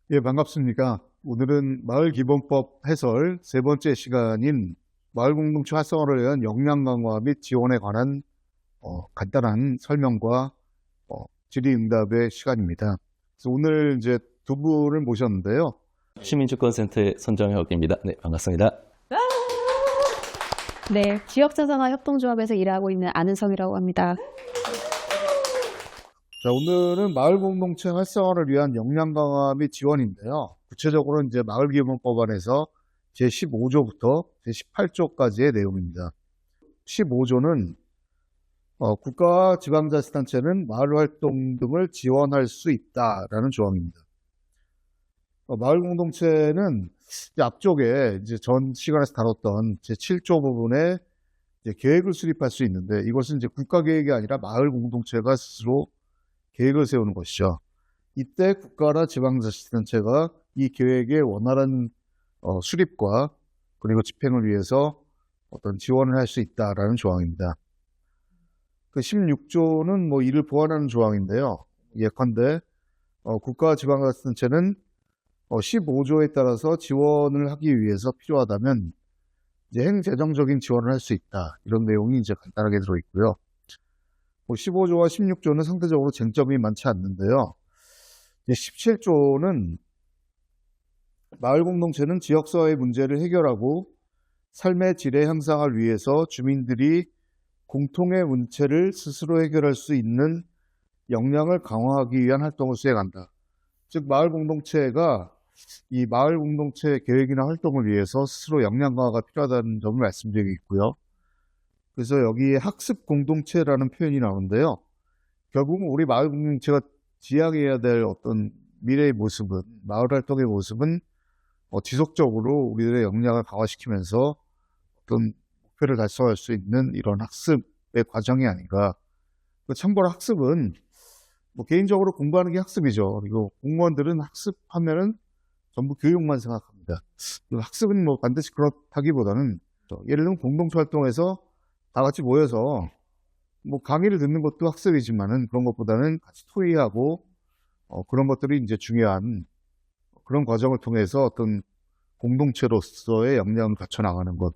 예, 반갑습니다. 오늘은 마을기본법 해설 세 번째 시간인 마을공동체 활성화를 위한 역량 강화 및 지원에 관한 간단한 설명과 질의응답의 시간입니다. 그래서 오늘 이제 두 분을 모셨는데요. 시민주권센터의 손정혁입니다. 네, 반갑습니다. 네, 지역자산화 협동조합에서 일하고 있는 안은성이라고 합니다. 자, 오늘은 마을공동체 활성화를 위한 역량 강화 및 지원인데요. 구체적으로 이제 마을기본법안에서 제15조부터 제18조까지의 내용입니다. 15조는 국가와 지방자치단체는 마을활동 등을 지원할 수 있다라는 조항입니다. 마을공동체는 이제 앞쪽에 이제 전 시간에서 다뤘던 제7조 부분에 이제 계획을 수립할 수 있는데, 이것은 이제 국가계획이 아니라 마을공동체가 스스로 계획을 세우는 것이죠. 이때 국가나 지방자치단체가 이 계획의 원활한 수립과 그리고 집행을 위해서 어떤 지원을 할 수 있다라는 조항입니다. 그 16조는 뭐 이를 보완하는 조항인데요. 예컨대 국가와 지방자치단체는 15조에 따라서 지원을 하기 위해서 필요하다면 이제 행재정적인 지원을 할 수 있다. 이런 내용이 이제 간단하게 들어있고요. 15조와 16조는 상대적으로 쟁점이 많지 않는데요. 17조는 마을 공동체는 지역사회의 문제를 해결하고 삶의 질의 향상을 위해서 주민들이 공통의 문제를 스스로 해결할 수 있는 역량을 강화하기 위한 활동을 수행한다. 즉 마을 공동체가 이 마을 공동체 계획이나 활동을 위해서 스스로 역량 강화가 필요하다는 점을 말씀드리고 있고요. 그래서 여기에 학습 공동체라는 표현이 나오는데요. 결국은 우리 마을 공동체가 지향해야 될 어떤 미래의 모습은, 마을 활동의 모습은 지속적으로 우리들의 역량을 강화시키면서 어떤 목표를 달성할 수 있는 이런 학습의 과정이 아닌가. 참고로 학습은 뭐 개인적으로 공부하는 게 학습이죠. 그리고 공무원들은 학습하면은 전부 교육만 생각합니다. 학습은 뭐 반드시 그렇다기보다는 예를 들면 공동체 활동에서 다 같이 모여서 뭐 강의를 듣는 것도 학습이지만은 그런 것보다는 같이 토의하고 그런 것들이 이제 중요한 그런 과정을 통해서 어떤 공동체로서의 역량을 갖춰 나가는 것,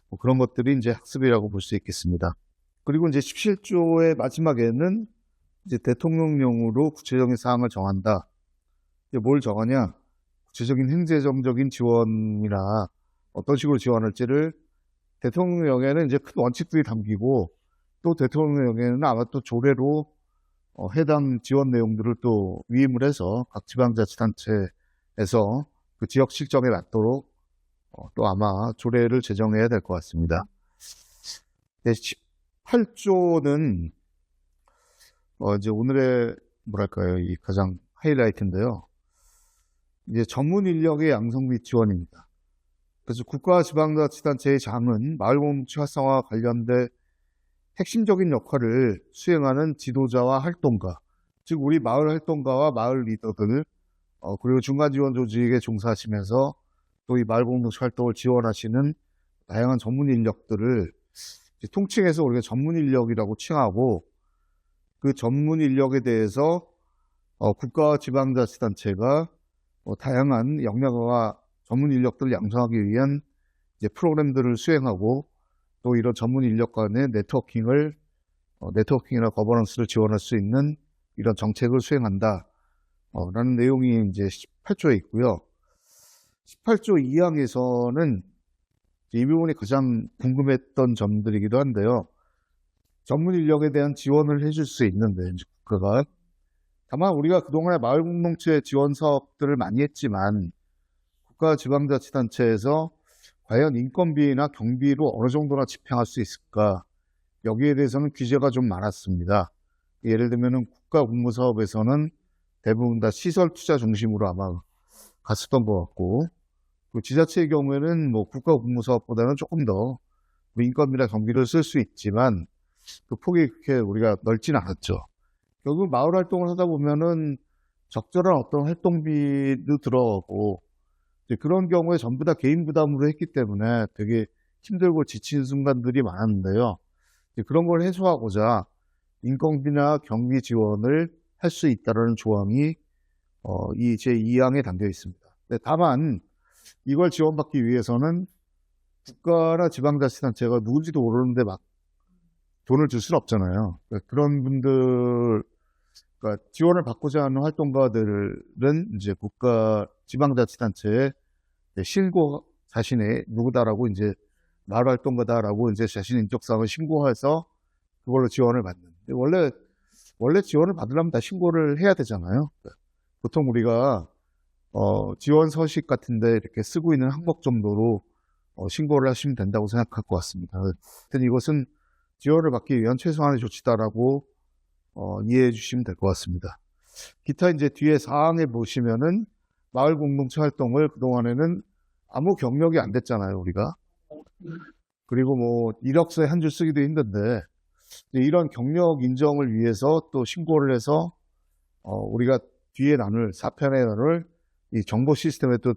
뭐 그런 것들이 이제 학습이라고 볼 수 있겠습니다. 그리고 이제 17조의 마지막에는 이제 대통령령으로 구체적인 사항을 정한다. 이제 뭘 정하냐? 구체적인 행재정적인 지원이나 어떤 식으로 지원할지를 대통령령에는 이제 큰 원칙들이 담기고, 또 대통령령에는 아마 또 조례로 해당 지원 내용들을 또 위임을 해서 각 지방자치단체에서 그 지역 실정에 맞도록 또 아마 조례를 제정해야 될 것 같습니다. 18조는 이제 오늘의 뭐랄까요, 이 가장 하이라이트인데요. 이제 전문 인력의 양성 및 지원입니다. 그래서 국가와 지방자치단체의 장은 마을공동체 활성화와 관련된 핵심적인 역할을 수행하는 지도자와 활동가, 즉 우리 마을 활동가와 마을 리더들, 그리고 중간 지원 조직에 종사하시면서 또 이 마을 공동체 활동을 지원하시는 다양한 전문 인력들을 통칭해서 우리가 전문 인력이라고 칭하고, 그 전문 인력에 대해서 국가와 지방자치단체가 다양한 역량과 전문 인력들을 양성하기 위한 이제 프로그램들을 수행하고, 또 이런 전문 인력 간의 네트워킹이나 거버넌스를 지원할 수 있는 이런 정책을 수행한다. 라는 내용이 이제 18조에 있고요. 18조 2항에서는 이 부분이 가장 궁금했던 점들이기도 한데요. 전문 인력에 대한 지원을 해줄 수 있는데, 이제 국가가. 다만 우리가 그동안에 마을 공동체 지원 사업들을 많이 했지만, 국가 지방자치단체에서 과연 인건비나 경비로 어느 정도나 집행할 수 있을까? 여기에 대해서는 규제가 좀 많았습니다. 예를 들면 국가 공무사업에서는 대부분 다 시설 투자 중심으로 아마 갔었던 것 같고, 그 지자체의 경우에는 뭐 국가 공무사업보다는 조금 더 인건비나 경비를 쓸 수 있지만 그 폭이 그렇게 우리가 넓진 않았죠. 결국 마을 활동을 하다 보면은 적절한 어떤 활동비도 들어가고, 그런 경우에 전부 다 개인 부담으로 했기 때문에 되게 힘들고 지친 순간들이 많았는데요. 그런 걸 해소하고자 인건비나 경비 지원을 할 수 있다는 조항이 이 제2항에 담겨 있습니다. 다만 이걸 지원받기 위해서는 국가나 지방자치단체가 누군지도 모르는데 막 돈을 줄 수는 없잖아요. 그런 분들, 그러니까 지원을 받고자 하는 활동가들은 이제 국가 지방자치단체에 신고 자신의 누구다라고 이제 마을활동가다라고 이제 자신의 인적사항을 신고해서 그걸로 지원을 받는. 원래 지원을 받으려면 다 신고를 해야 되잖아요. 보통 우리가 지원 서식 같은데 이렇게 쓰고 있는 항목 정도로 신고를 하시면 된다고 생각할 것 같습니다. 하여튼 이것은 지원을 받기 위한 최소한의 조치다라고 이해해 주시면 될 것 같습니다. 기타 이제 뒤에 사항에 보시면은 마을 공동체 활동을 그동안에는 아무 경력이 안 됐잖아요, 우리가. 그리고 뭐 이력서에 한 줄 쓰기도 힘든데 이제 이런 경력 인정을 위해서 또 신고를 해서 우리가 뒤에 나눌 4편에 나눌 이 정보 시스템에 또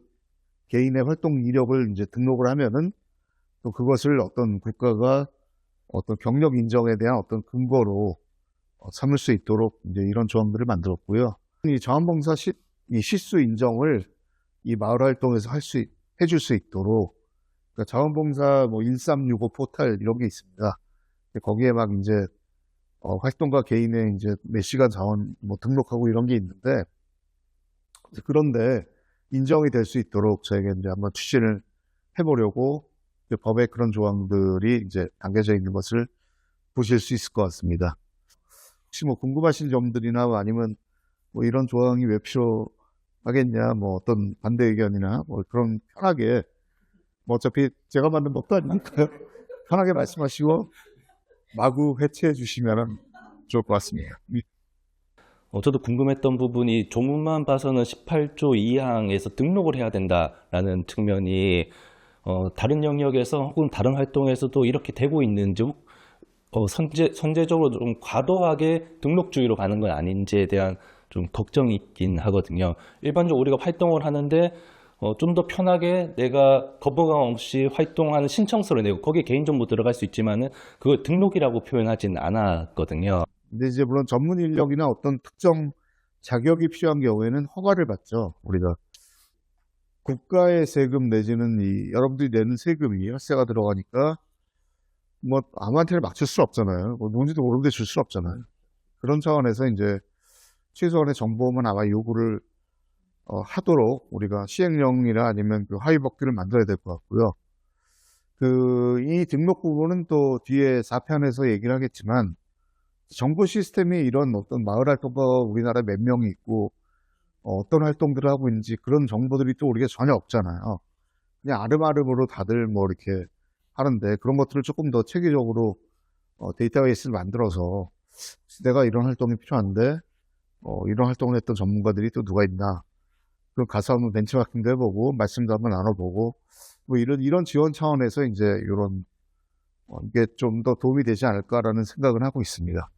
개인의 활동 이력을 이제 등록을 하면은 또 그것을 어떤 국가가 어떤 경력 인정에 대한 어떤 근거로 삼을 수 있도록 이제 이런 조항들을 만들었고요. 이 자원봉사 이 실수 인정을 이 마을 활동에서 해줄 수 있도록 그러니까 자원봉사 뭐 1365 포털 이런 게 있습니다. 거기에 막 이제 활동가 개인의 이제 몇 시간 자원 뭐 등록하고 이런 게 있는데 그런데 인정이 될 수 있도록 저희가 이제 한번 추진을 해보려고 이제 법에 그런 조항들이 이제 담겨져 있는 것을 보실 수 있을 것 같습니다. 혹시 뭐 궁금하신 점들이나 아니면 뭐 이런 조항이 왜 필요하겠냐, 뭐 어떤 반대 의견이나 뭐 그런 편하게 뭐 어차피 제가 만든 법도 아니니까요. 편하게 말씀하시고 마구 해체해 주시면 좋을 것 같습니다. 저도 궁금했던 부분이 조문만 봐서는 18조 2항에서 등록을 해야 된다라는 측면이 다른 영역에서 혹은 다른 활동에서도 이렇게 되고 있는지 선제적으로 좀 과도하게 등록주의로 가는 건 아닌지에 대한 좀 걱정이 있긴 하거든요. 일반적으로 우리가 활동을 하는데 좀 더 편하게 내가 거부감 없이 활동하는 신청서를 내고 거기에 개인정보 들어갈 수 있지만은 그걸 등록이라고 표현하진 않았거든요. 근데 이제 물론 전문 인력이나 어떤 특정 자격이 필요한 경우에는 허가를 받죠. 우리가 국가의 세금 내지는 여러분들이 내는 세금이 혈세가 들어가니까 뭐 아무한테나 막 줄 수 없잖아요. 뭐 누군지도 모르는데 줄 수 없잖아요. 그런 차원에서 이제 최소한의 정보만 아마 요구를 하도록 우리가 시행령이나 아니면 그 하위법규를 만들어야 될 것 같고요. 이 등록 부분은 또 뒤에 4편에서 얘기를 하겠지만 정보 시스템이 이런 어떤 마을 활동가 우리나라에 몇 명이 있고 어떤 활동들을 하고 있는지 그런 정보들이 또 우리가 전혀 없잖아요. 그냥 아름아름으로 다들 뭐 이렇게 하는데 그런 것들을 조금 더 체계적으로 데이터베이스를 만들어서 내가 이런 활동이 필요한데 이런 활동을 했던 전문가들이 또 누가 있나 그럼 가서 한번 벤치마킹도 해보고 말씀도 한번 나눠보고 뭐 이런 지원 차원에서 이제 이런 이게 좀 더 도움이 되지 않을까라는 생각을 하고 있습니다.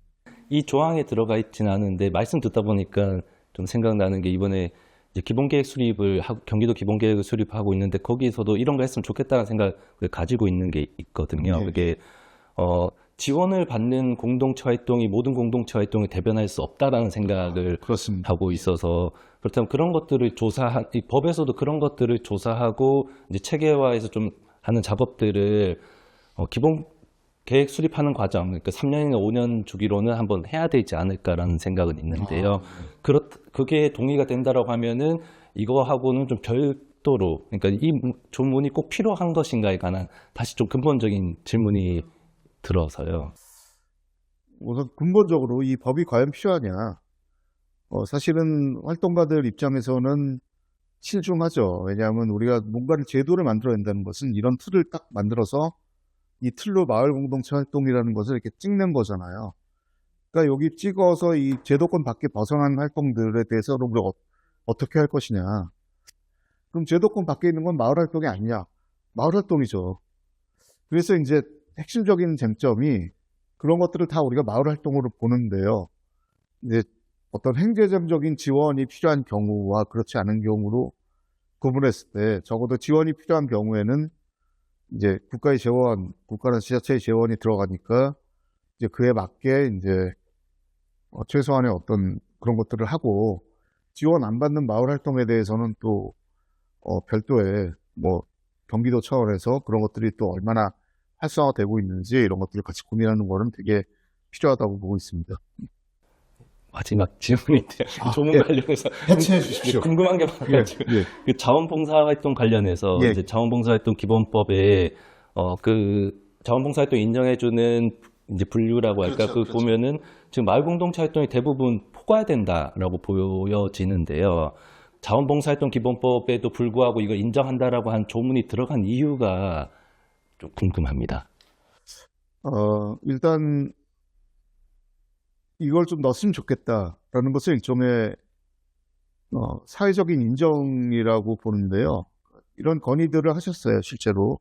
이 조항에 들어가 있지는 않은데 말씀 듣다 보니까 좀 생각나는 게 이번에 이제 기본계획 수립을 경기도 기본계획을 수립하고 있는데 거기서도 이런 거 했으면 좋겠다는 생각을 가지고 있는 게 있거든요. 네. 그게 지원을 받는 공동체 활동이 모든 공동체 활동을 대변할 수 없다라는 생각을 그렇습니다. 하고 있어서 그렇다면 그런 것들을 이 법에서도 그런 것들을 조사하고 이제 체계화해서 좀 하는 작업들을 기본 계획 수립하는 과정, 그러니까 3년이나 5년 주기로는 한번 해야 되지 않을까라는 생각은 있는데요. 그게 동의가 된다라고 하면은 이거하고는 좀 별도로, 그러니까 이 조문이 꼭 필요한 것인가에 관한 다시 좀 근본적인 질문이 들어서요. 우선 근본적으로 이 법이 과연 필요하냐? 사실은 활동가들 입장에서는 신중하죠. 왜냐하면 우리가 뭔가를 제도를 만들어야 된다는 것은 이런 틀을 딱 만들어서 이 틀로 마을 공동체 활동이라는 것을 이렇게 찍는 거잖아요. 그러니까 여기 찍어서 이 제도권 밖에 벗어난 활동들에 대해서 우리가 어떻게 할 것이냐. 그럼 제도권 밖에 있는 건 마을 활동이 아니냐. 마을 활동이죠. 그래서 이제 핵심적인 쟁점이 그런 것들을 다 우리가 마을 활동으로 보는데요. 이제 어떤 행재정적인 지원이 필요한 경우와 그렇지 않은 경우로 구분했을 때 적어도 지원이 필요한 경우에는 이제 국가의 재원, 국가나 지자체의 재원이 들어가니까 이제 그에 맞게 이제 최소한의 어떤 그런 것들을 하고 지원 안 받는 마을 활동에 대해서는 또 별도의 뭐 경기도 차원에서 그런 것들이 또 얼마나 활성화되고 있는지 이런 것들을 같이 고민하는 거는 되게 필요하다고 보고 있습니다. 마지막 질문인데요. 조문 예. 관련해서 해체해 주십시오. 궁금한 게 많아가지고 예. 그 자원봉사활동 관련해서 예. 이제 자원봉사활동 기본법에 그 자원봉사활동 인정해주는 이제 분류라고 할까 그렇죠, 그 보면은 지금 마을공동체 활동이 대부분 포괄된다라고 보여지는데요. 자원봉사활동 기본법에도 불구하고 이걸 인정한다라고 한 조문이 들어간 이유가 좀 궁금합니다. 일단 이걸 좀 넣었으면 좋겠다라는 것은 일종의 사회적인 인정이라고 보는데요. 이런 건의들을 하셨어요, 실제로.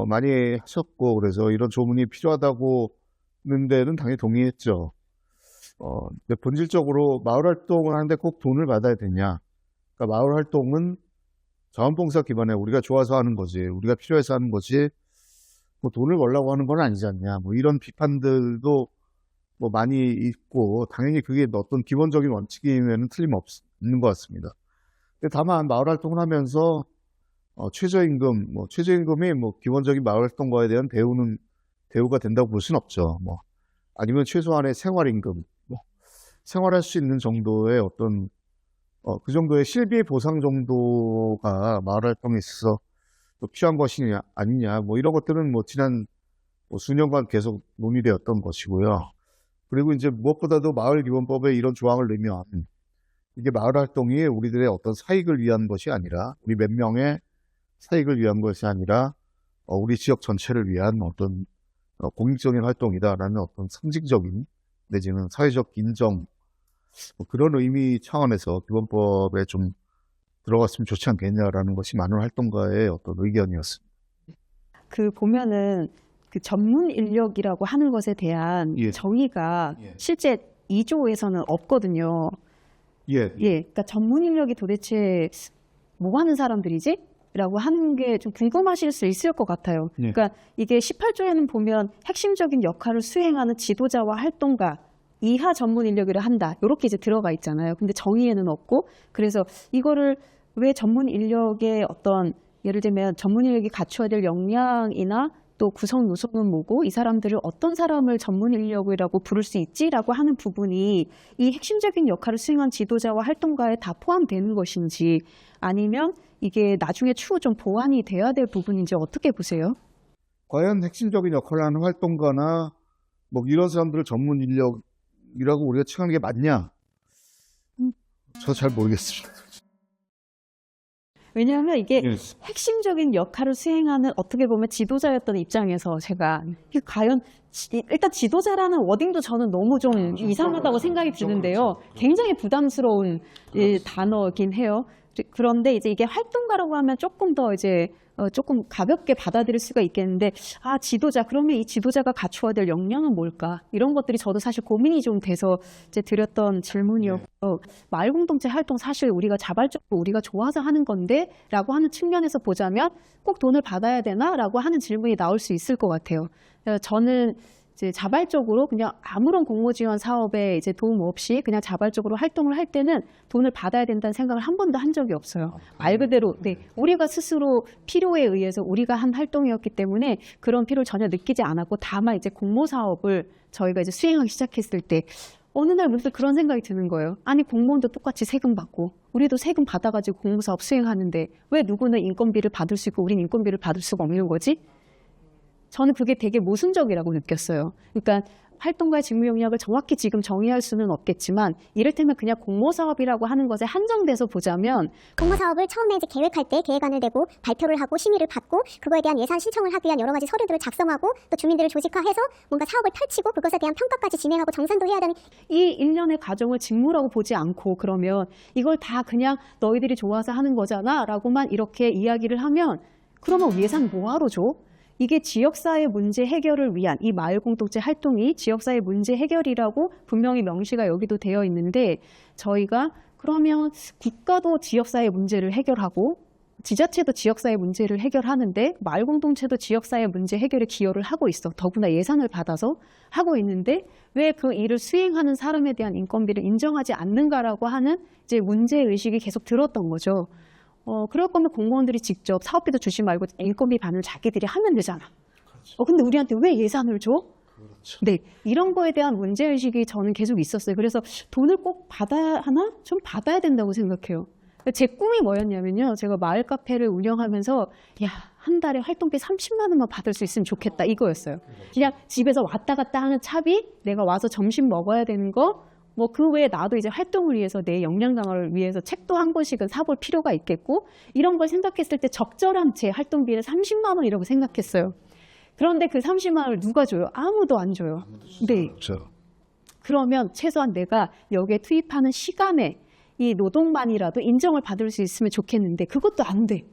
많이 하셨고, 그래서 이런 조문이 필요하다고 하는 데는 당연히 동의했죠. 근데 본질적으로 마을 활동을 하는데 꼭 돈을 받아야 되냐. 그러니까 마을 활동은 자원봉사 기반에 우리가 좋아서 하는 거지, 우리가 필요해서 하는 거지, 뭐 돈을 벌려고 하는 건 아니지 않냐. 뭐 이런 비판들도 뭐 많이 있고, 당연히 그게 어떤 기본적인 원칙이면 틀림없는 것 같습니다. 근데 다만 마을 활동을 하면서 최저임금, 최저임금이 기본적인 마을 활동가에 대한 대우가 된다고 볼 수는 없죠. 아니면 최소한의 생활임금, 생활할 수 있는 정도의 어떤, 그 정도의 실비 보상 정도가 마을 활동에 있어서 또 필요한 것이냐, 아니냐, 이런 것들은 지난 수년간 계속 논의되었던 것이고요. 그리고 이제 무엇보다도 마을기본법에 이런 조항을 넣으면 이게 마을 활동이 우리들의 어떤 사익을 위한 것이 아니라, 우리 몇 명의 사익을 위한 것이 아니라 우리 지역 전체를 위한 어떤 공익적인 활동이다라는 어떤 상징적인 내지는 사회적 인정, 그런 의미 차원에서 기본법에 좀 들어갔으면 좋지 않겠냐라는 것이 많은 활동가의 어떤 의견이었습니다. 그 보면은 그 전문 인력이라고 하는 것에 대한 예. 정의가 예. 실제 2조에서는 없거든요. 예. 그러니까 전문 인력이 도대체 뭐 하는 사람들이지? 라고 하는 게 좀 궁금하실 수 있을 것 같아요. 예. 그러니까 이게 18조에는 보면 핵심적인 역할을 수행하는 지도자와 활동가 이하 전문 인력을 한다. 이렇게 이제 들어가 있잖아요. 근데 정의에는 없고, 그래서 이거를 왜 전문 인력의 어떤, 예를 들면 전문 인력이 갖춰야 될 역량이나 또 구성 요소는 뭐고 이 사람들을 어떤 사람을 전문 인력이라고 부를 수 있지라고 하는 부분이 이 핵심적인 역할을 수행한 지도자와 활동가에 다 포함되는 것인지, 아니면 이게 나중에 추후 좀 보완이 돼야 될 부분인지 어떻게 보세요? 과연 핵심적인 역할을 하는 활동가나 이런 사람들을 전문 인력이라고 우리가 칭하는 게 맞냐? 저 잘 모르겠습니다. 왜냐하면 이게 예. 핵심적인 역할을 수행하는 어떻게 보면 지도자였던 입장에서 제가 이게 과연 일단 지도자라는 워딩도 저는 너무 좀 이상하다고 생각이 드는데요. 굉장히 부담스러운 단어긴 해요. 그런데 이제 이게 활동가라고 하면 조금 더 이제 조금 가볍게 받아들일 수가 있겠는데, 지도자, 그러면 이 지도자가 갖추어야 될 역량은 뭘까? 이런 것들이 저도 사실 고민이 좀 돼서 이제 드렸던 질문이었고, 마을공동체 활동 사실 우리가 자발적으로 우리가 좋아서 하는 건데 라고 하는 측면에서 보자면 꼭 돈을 받아야 되나? 라고 하는 질문이 나올 수 있을 것 같아요. 저는 이제 자발적으로 그냥 아무런 공모 지원 사업에 이제 도움 없이 그냥 자발적으로 활동을 할 때는 돈을 받아야 된다는 생각을 한 번도 한 적이 없어요. 말 그대로 우리가 스스로 필요에 의해서 우리가 한 활동이었기 때문에 그런 필요를 전혀 느끼지 않았고, 다만 이제 공모 사업을 저희가 이제 수행하기 시작했을 때 어느 날 무슨 그런 생각이 드는 거예요. 아니, 공무원도 똑같이 세금 받고 우리도 세금 받아가지고 공모 사업 수행하는데 왜 누구는 인건비를 받을 수 있고 우린 인건비를 받을 수가 없는 거지? 저는 그게 되게 모순적이라고 느꼈어요. 그러니까 활동가의 직무 영역을 정확히 지금 정의할 수는 없겠지만, 이를테면 그냥 공모사업이라고 하는 것에 한정돼서 보자면, 공모사업을 처음에 이제 계획할 때 계획안을 내고 발표를 하고 심의를 받고 그거에 대한 예산 신청을 하기 위한 여러 가지 서류들을 작성하고 또 주민들을 조직화해서 뭔가 사업을 펼치고 그것에 대한 평가까지 진행하고 정산도 해야 되는, 이 일련의 과정을 직무라고 보지 않고 그러면 이걸 다 그냥 너희들이 좋아서 하는 거잖아 라고만 이렇게 이야기를 하면, 그러면 예산 뭐하러 줘? 이게 지역사회 문제 해결을 위한 이 마을공동체 활동이 지역사회 문제 해결이라고 분명히 명시가 여기도 되어 있는데, 저희가 그러면 국가도 지역사회 문제를 해결하고 지자체도 지역사회 문제를 해결하는데 마을 공동체도 지역사회 문제 해결에 기여를 하고 있어. 더구나 예산을 받아서 하고 있는데 왜 그 일을 수행하는 사람에 대한 인건비를 인정하지 않는가라고 하는 이제 문제의식이 계속 들었던 거죠. 그럴 거면 공무원들이 직접 사업비도 주지 말고 인건비 반을 자기들이 하면 되잖아. 근데 우리한테 왜 예산을 줘? 그렇죠. 네, 이런 거에 대한 문제의식이 저는 계속 있었어요. 그래서 돈을 꼭 받아야 하나? 좀 받아야 된다고 생각해요. 제 꿈이 뭐였냐면요. 제가 마을 카페를 운영하면서 한 달에 활동비 30만 원만 받을 수 있으면 좋겠다 이거였어요. 그냥 집에서 왔다 갔다 하는 차비, 내가 와서 점심 먹어야 되는 거, 뭐 그 외에 나도 이제 활동을 위해서 내 역량 강화를 위해서 책도 한 권씩은 사볼 필요가 있겠고 이런 걸 생각했을 때 적절한 제 활동비를 30만 원이라고 생각했어요. 그런데 그 30만 원을 누가 줘요? 아무도 안 줘요. 네. 그렇죠. 그러면 최소한 내가 여기에 투입하는 시간에 이 노동만이라도 인정을 받을 수 있으면 좋겠는데 그것도 안 돼.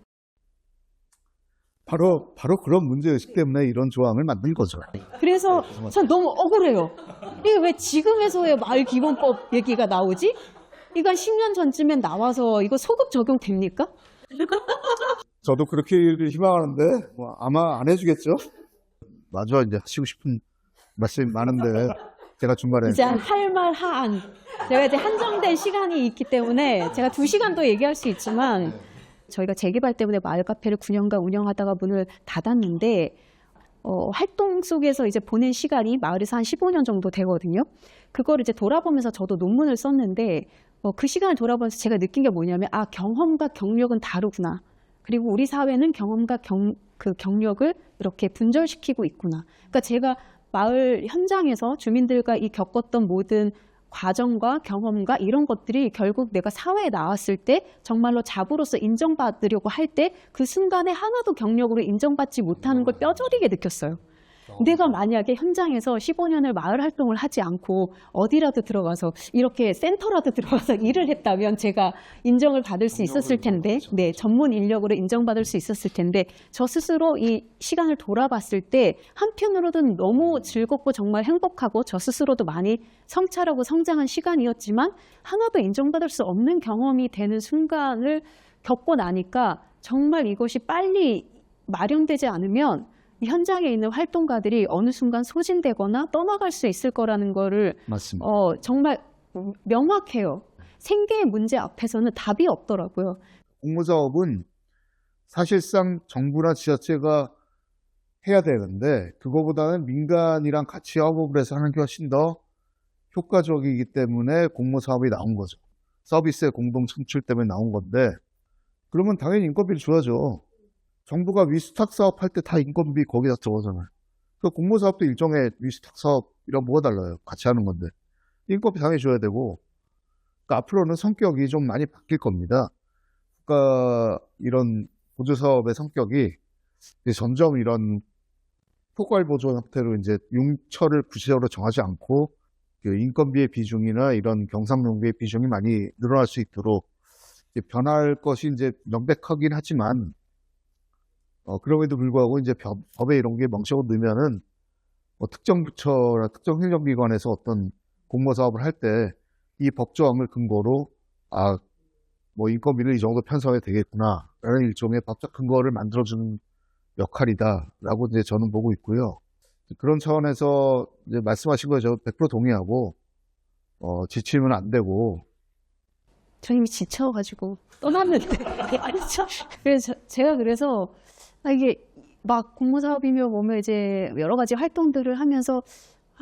바로 그런 문제의식 때문에 이런 조항을 만든 거죠. 그래서 전 너무 억울해요. 이게 왜 지금에서야 마을기본법 얘기가 나오지? 이건 10년 전쯤엔 나와서 이거 소급 적용됩니까? 저도 그렇게 희망하는데 뭐 아마 안 해주겠죠. 마저 이제 하시고 싶은 말씀이 많은데 제가 중간에 이제 할 말 하안. 제가 이제 한정된 시간이 있기 때문에 제가 2시간도 얘기할 수 있지만 저희가 재개발 때문에 마을 카페를 9년간 운영하다가 문을 닫았는데 활동 속에서 이제 보낸 시간이 마을에서 한 15년 정도 되거든요. 그걸 이제 돌아보면서 저도 논문을 썼는데 그 시간을 돌아보면서 제가 느낀 게 뭐냐면 경험과 경력은 다르구나. 그리고 우리 사회는 경험과 경력을 이렇게 분절시키고 있구나. 그러니까 제가 마을 현장에서 주민들과 이 겪었던 모든 과정과 경험과 이런 것들이 결국 내가 사회에 나왔을 때 정말로 자부로서 인정받으려고 할 때 그 순간에 하나도 경력으로 인정받지 못하는 걸 뼈저리게 느꼈어요. 내가 만약에 현장에서 15년을 마을 활동을 하지 않고 어디라도 들어가서 이렇게 센터라도 들어가서 일을 했다면 제가 인정을 받을 수 있었을 텐데, 네, 전문 인력으로 인정받을 수 있었을 텐데 저 스스로 이 시간을 돌아봤을 때 한편으로는 너무 즐겁고 정말 행복하고 저 스스로도 많이 성찰하고 성장한 시간이었지만 하나도 인정받을 수 없는 경험이 되는 순간을 겪고 나니까 정말 이것이 빨리 마련되지 않으면 현장에 있는 활동가들이 어느 순간 소진되거나 떠나갈 수 있을 거라는 거를 맞습니다. 정말 명확해요. 생계의 문제 앞에서는 답이 없더라고요. 공모사업은 사실상 정부나 지자체가 해야 되는데 그거보다는 민간이랑 같이 협업을 해서 하는 게 훨씬 더 효과적이기 때문에 공모사업이 나온 거죠. 서비스의 공동 창출 때문에 나온 건데 그러면 당연히 인건비를 줘야죠. 정부가 위수탁 사업 할 때 다 인건비 거기다 적어잖아요. 그 공모사업도 일종의 위수탁 사업이랑 뭐가 달라요? 같이 하는 건데. 인건비 당연히 줘야 되고, 그러니까 앞으로는 성격이 좀 많이 바뀔 겁니다. 그러니까 이런 보조사업의 성격이 이제 점점 이런 포괄보조 형태로 이제 융처를 구체적으로 정하지 않고 그 인건비의 비중이나 이런 경상농비의 비중이 많이 늘어날 수 있도록 이제 변할 것이 이제 명백하긴 하지만 그럼에도 불구하고 이제 법에 이런 게 명시하고 넣으면은 특정 부처나 특정 행정기관에서 어떤 공모사업을 할 때 이 법조항을 근거로 뭐 인건비를 이 정도 편성해야 되겠구나라는 일종의 법적 근거를 만들어주는 역할이다라고 이제 저는 보고 있고요. 그런 차원에서 이제 말씀하신 거 저 100% 동의하고 지치면 안 되고. 저 이미 지쳐가지고 떠났는데. 그래서 제가 이게 막 공모사업이며 뭐며 이제 여러 가지 활동들을 하면서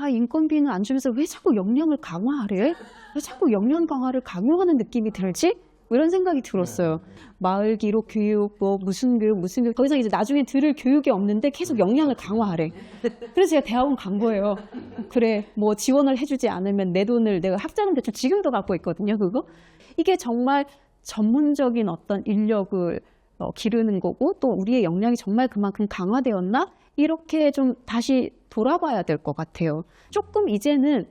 인건비는 안 주면서 왜 자꾸 역량을 강화하래? 왜 자꾸 역량 강화를 강요하는 느낌이 들지? 뭐 이런 생각이 들었어요. 마을 기록 교육, 뭐 무슨 교육. 더 이상 이제 나중에 들을 교육이 없는데 계속 역량을 강화하래. 그래서 제가 대학원 간 거예요. 그래, 뭐 지원을 해주지 않으면 내 돈을 내가 학자금 대출 지금도 갖고 있거든요, 그거. 이게 정말 전문적인 어떤 인력을 기르는 거고 또 우리의 역량이 정말 그만큼 강화되었나? 이렇게 좀 다시 돌아봐야 될 것 같아요. 조금 이제는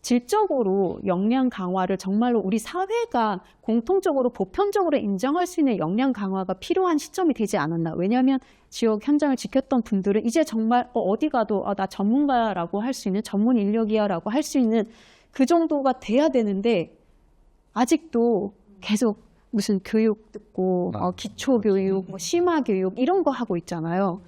질적으로 역량 강화를 정말로 우리 사회가 공통적으로 보편적으로 인정할 수 있는 역량 강화가 필요한 시점이 되지 않았나. 왜냐하면 지역 현장을 지켰던 분들은 이제 정말 어디 가도 나 전문가라고 할 수 있는 전문 인력이야 라고 할 수 있는 그 정도가 돼야 되는데 아직도 계속 무슨 교육 듣고 기초 교육, 뭐 심화 교육 이런 거 하고 있잖아요.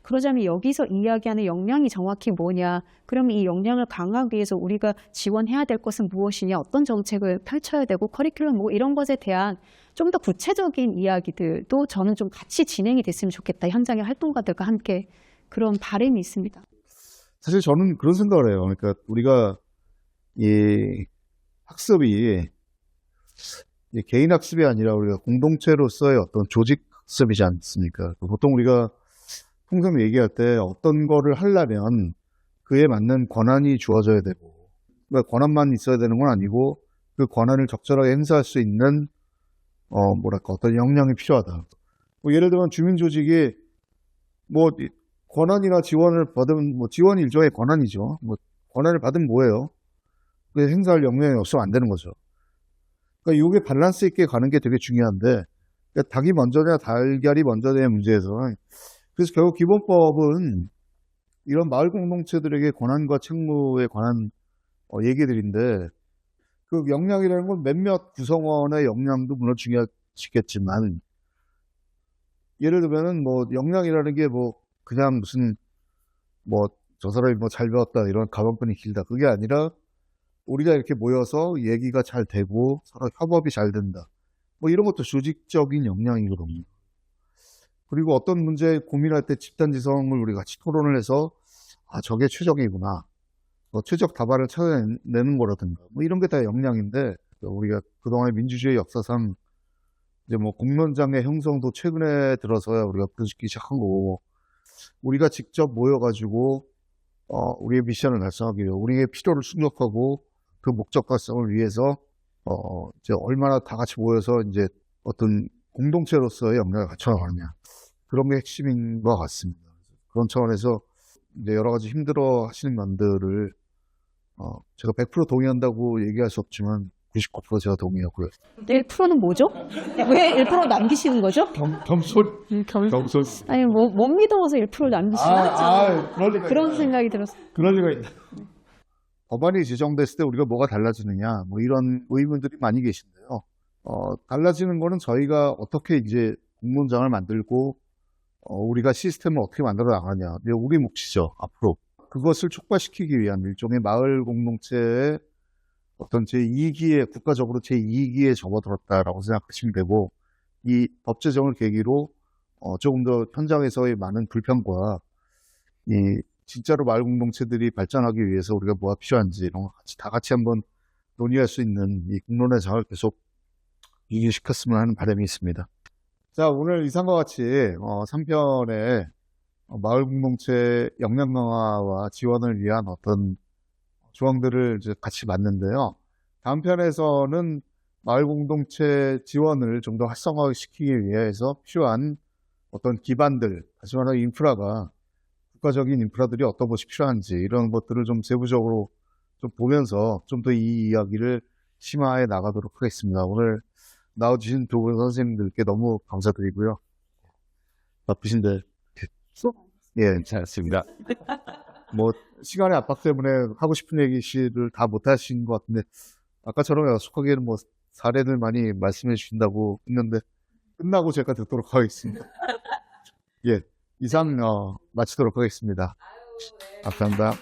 그러자면 여기서 이야기하는 역량이 정확히 뭐냐? 그러면 이 역량을 강화하기 위해서 우리가 지원해야 될 것은 무엇이냐? 어떤 정책을 펼쳐야 되고 커리큘럼 뭐 이런 것에 대한 좀 더 구체적인 이야기들도 저는 좀 같이 진행이 됐으면 좋겠다. 현장의 활동가들과 함께 그런 바람이 있습니다. 사실 저는 그런 생각을 해요. 그러니까 우리가 이 학습이 이제 개인 학습이 아니라 우리가 공동체로서의 어떤 조직 학습이지 않습니까? 보통 우리가 통상 얘기할 때 어떤 거를 하려면 그에 맞는 권한이 주어져야 되고, 그러니까 권한만 있어야 되는 건 아니고 그 권한을 적절하게 행사할 수 있는 어떤 역량이 필요하다. 뭐 예를 들면 주민조직이 뭐 권한이나 지원을 받으면 뭐 지원이 일종의 권한이죠. 뭐 권한을 받으면 뭐예요? 그 행사할 역량이 없으면 안 되는 거죠. 그러니까 이게 밸런스 있게 가는 게 되게 중요한데, 그러니까 닭이 먼저냐 달걀이 먼저냐의 문제에서, 그래서 결국 기본법은 이런 마을 공동체들에게 권한과 책무에 관한 얘기들인데, 그 역량이라는 건 몇몇 구성원의 역량도 물론 중요하시겠지만, 예를 들면은 뭐 역량이라는 게 뭐 그냥 무슨 뭐 저 사람이 뭐 잘 배웠다 이런 가방끈이 길다 그게 아니라 우리가 이렇게 모여서 얘기가 잘 되고 서로 협업이 잘 된다. 뭐 이런 것도 조직적인 역량이거든요. 그리고 어떤 문제 고민할 때 집단지성을 우리 같이 토론을 해서 아 저게 최적이구나. 최적 답안을 찾아내는 거라든가 뭐 이런 게 다 역량인데 우리가 그동안의 민주주의 역사상 이제 뭐 공론장의 형성도 최근에 들어서야 우리가 부르기 시작한 거고 우리가 직접 모여가지고 우리의 미션을 달성하기 위해 우리의 필요를 충족하고 그 목적 달성을 위해서 이제 얼마나 다 같이 모여서 이제 어떤 공동체로서의 역량을 갖춰나가느냐 그런 게 핵심인 것 같습니다. 그런 차원에서 이제 여러 가지 힘들어 하시는 면들을 제가 100% 동의한다고 얘기할 수 없지만 99% 제가 동의하고요. 1%는 뭐죠? 왜 1% 남기시는 거죠? 겸손. 겸손. 아니 못 믿어서 1%를 남기시는 그런 생각이 들었어요. 그럴 리가 있다. 법안이 제정됐을 때 우리가 뭐가 달라지느냐 뭐 이런 의문들이 많이 계신데요. 달라지는 거는 저희가 어떻게 이제 공론장을 만들고 우리가 시스템을 어떻게 만들어 나가냐 이게 우리 몫이죠 앞으로. 그것을 촉발시키기 위한 일종의 마을 공동체의 어떤 제2기에 국가적으로 제2기에 접어들었다라고 생각하시면 되고 이 법 제정을 계기로 조금 더 현장에서의 많은 불평과 이 진짜로 마을 공동체들이 발전하기 위해서 우리가 뭐가 필요한지 이런 거 다 같이 한번 논의할 수 있는 이 공론의 장을 계속 유지시켰으면 하는 바람이 있습니다. 자, 오늘 이상과 같이 3편의 마을 공동체 역량 강화와 지원을 위한 어떤 조항들을 이제 같이 봤는데요. 다음 편에서는 마을 공동체 지원을 좀 더 활성화시키기 위해서 필요한 어떤 기반들, 다시 말하면 인프라가 국가적인 인프라들이 어떤 것이 필요한지 이런 것들을 좀 세부적으로 좀 보면서 좀 더 이 이야기를 심화해 나가도록 하겠습니다. 오늘 나와주신 두 분 선생님들께 너무 감사드리고요. 바쁘신데 예, 잘했습니다. 뭐 시간의 압박 때문에 하고 싶은 얘기를 다 못하신 것 같은데 아까처럼 약속하기에는 뭐 사례를 많이 말씀해 주신다고 했는데 끝나고 제가 듣도록 하겠습니다. 예, 이상 마치도록 하겠습니다. 감사합니다.